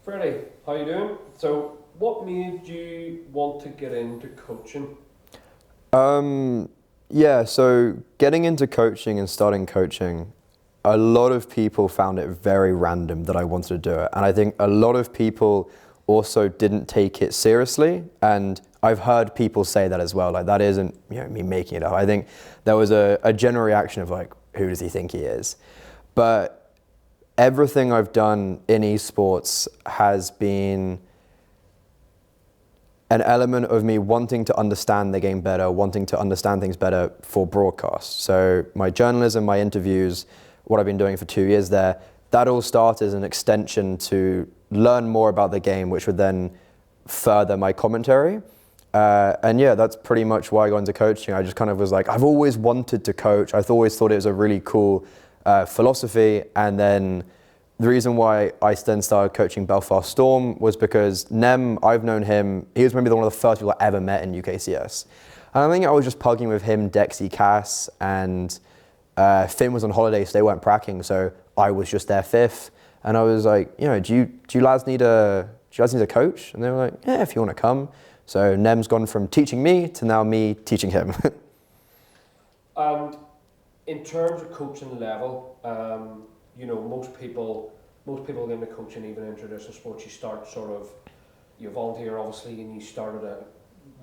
Freddie, how you doing? So, what made you want to get into coaching? Yeah, so getting into coaching and starting coaching, a lot of people found it very random that I wanted to do it. And I think a lot of people also didn't take it seriously. And I've heard people say that as well. Like, that isn't me making it up. I think there was a general reaction of like, who does he think he is? But everything I've done in esports has been an element of me wanting to understand the game better, wanting to understand things better for broadcast. So my journalism, my interviews, what I've been doing for 2 years there, that all started as an extension to learn more about the game, which would then further my commentary. And yeah, that's pretty much why I got into coaching. I just kind of was like, I've always wanted to coach. I've always thought it was a really cool philosophy. And then the reason why I then started coaching Belfast Storm was because Nem, I've known him, he was maybe one of the first people I ever met in UKCS. And I think I was just pugging with him, Dexy, Cass, and Finn was on holiday, so they weren't pracking, so I was just their fifth. And I was like, do you lads need a coach? And they were like, yeah, if you want to come. So Nem's gone from teaching me to now me teaching him. And in terms of coaching level, most people get into coaching, even in traditional sports, you start you volunteer obviously, and you start at a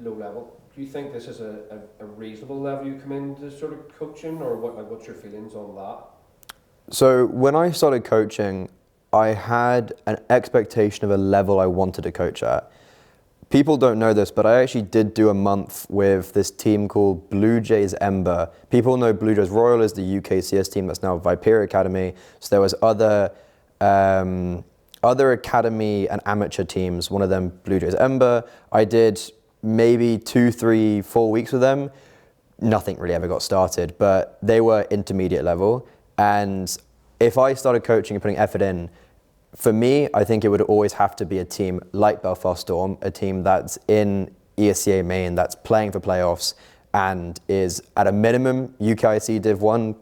low level. Do you think this is a reasonable level you come into sort of coaching, or what's your feelings on that? So when I started coaching, I had an expectation of a level I wanted to coach at. People don't know this, but I actually did do a month with this team called Blue Jays Ember. People know Blue Jays Royal is the UKCS team that's now Viperia Academy. So there was other academy and amateur teams, one of them Blue Jays Ember. I did maybe 2, 3, 4 weeks with them. Nothing really ever got started, but they were intermediate level. And if I started coaching and putting effort in, for me, I think it would always have to be a team like Belfast Storm, a team that's in ESCA main, that's playing for playoffs, and is at a minimum UKIC Div 1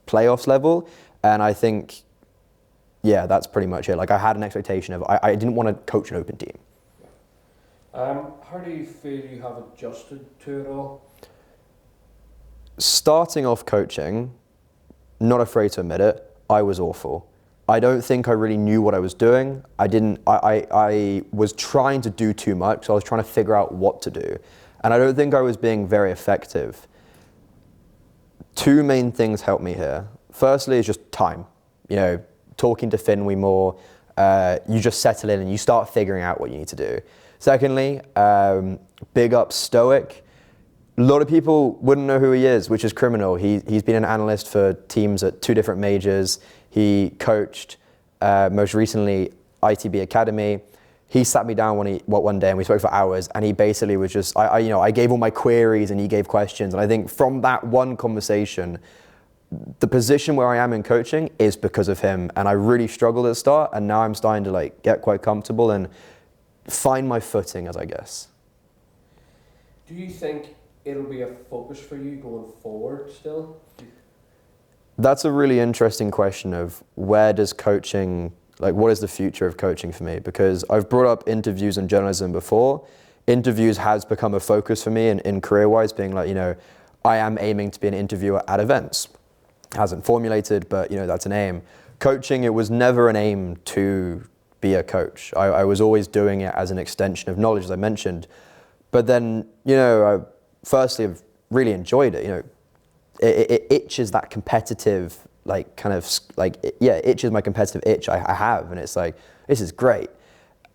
playoffs level. And I think, yeah, that's pretty much it. Like, I had an expectation of, I didn't want to coach an open team. How do you feel you have adjusted to it all? Starting off coaching, not afraid to admit it, I was awful. I don't think I really knew what I was doing. I was trying to do too much, so I was trying to figure out what to do. And I don't think I was being very effective. Two main things helped me here. Firstly is just time. Talking to Finwee more, you just settle in and you start figuring out what you need to do. Secondly, big up Stoic. A lot of people wouldn't know who he is, which is criminal. He's been an analyst for teams at 2 different majors. He coached, most recently, ITB Academy. He sat me down one day and we spoke for hours, and he basically was just, I gave all my queries and he gave questions. And I think from that one conversation, the position where I am in coaching is because of him. And I really struggled at the start, and now I'm starting to get quite comfortable and find my footing, as I guess. Do you think it'll be a focus for you going forward still? That's a really interesting question of where does coaching, what is the future of coaching for me? Because I've brought up interviews and journalism before. Interviews has become a focus for me in career-wise, being I am aiming to be an interviewer at events. Hasn't formulated, but that's an aim. Coaching, it was never an aim to be a coach. I was always doing it as an extension of knowledge, as I mentioned. But then, firstly, I've really enjoyed it. It itches that competitive, it itches my competitive itch I have, and it's like, this is great.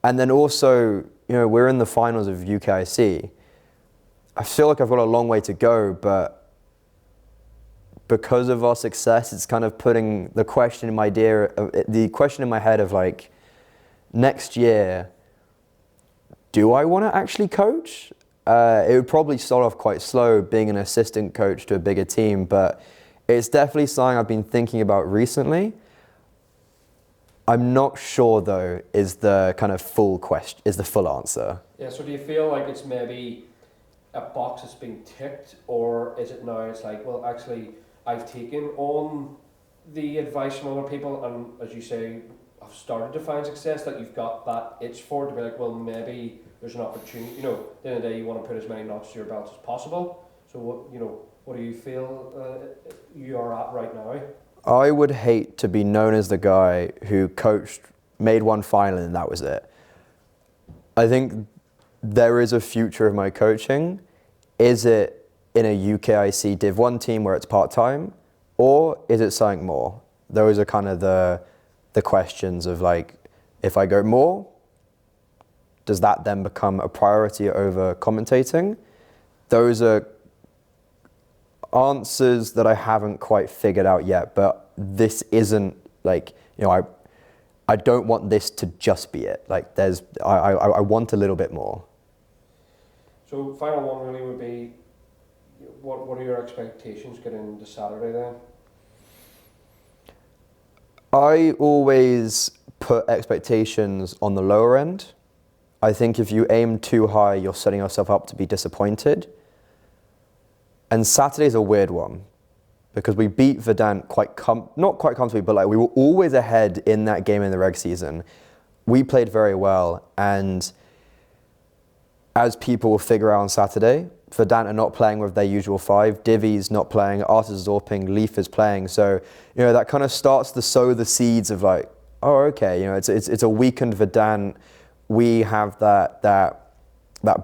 And then also, we're in the finals of UKIC. I feel like I've got a long way to go, but because of our success, it's kind of putting the question in my head of next year, do I want to actually coach? It would probably start off quite slow, being an assistant coach to a bigger team, but it's definitely something I've been thinking about recently. I'm not sure though, is the full answer. Yeah, so do you feel like it's maybe a box that's being ticked, or is it now it's like, well, actually, I've taken on the advice from other people, and as you say, I've started to find success, that you've got that itch for it, to be like, well, maybe there's an opportunity. You know, at the end of the day, you want to put as many knots to your belt as possible. So what do you feel you are at right now? I would hate to be known as the guy who coached, made one final, and that was it. I think there is a future of my coaching. Is it in a UKIC Div 1 team where it's part-time, or is it something more? Those are kind of the questions of like, if I go more, does that then become a priority over commentating? Those are answers that I haven't quite figured out yet, but this isn't like, I don't want this to just be it. Like I want a little bit more. So final one really would be, what are your expectations getting into Saturday then? I always put expectations on the lower end. I think if you aim too high, you're setting yourself up to be disappointed. And Saturday's a weird one because we beat Verdant not quite comfortably, but like we were always ahead in that game in the reg season. We played very well, and as people will figure out on Saturday, Verdant are not playing with their usual five. Divi's not playing, Art is Zorping, Leaf is playing. So, that kind of starts to sow the seeds of like, oh, okay, it's a weakened Verdant. We have that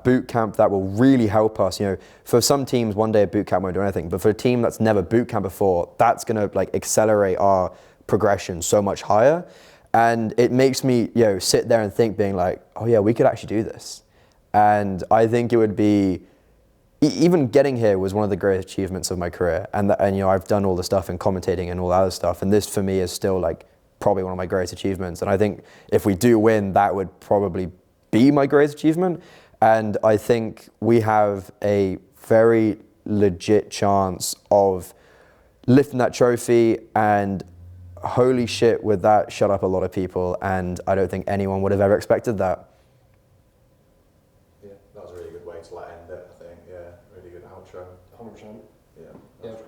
boot camp that will really help us. For some teams, one day a boot camp won't do anything, but for a team that's never boot camp before, that's gonna like accelerate our progression so much higher. And it makes me, sit there and think, being like, oh yeah, we could actually do this. And I think it would be, even getting here was one of the great achievements of my career. And I've done all the stuff in commentating and all that other stuff. And this for me is still like probably one of my greatest achievements. And I think if we do win, that would probably be my greatest achievement. And I think we have a very legit chance of lifting that trophy, and holy shit, would that shut up a lot of people. And I don't think anyone would have ever expected that. Yeah, that was a really good way to end it, I think. Yeah, really good outro. 100%. Yeah, Yeah, it's great.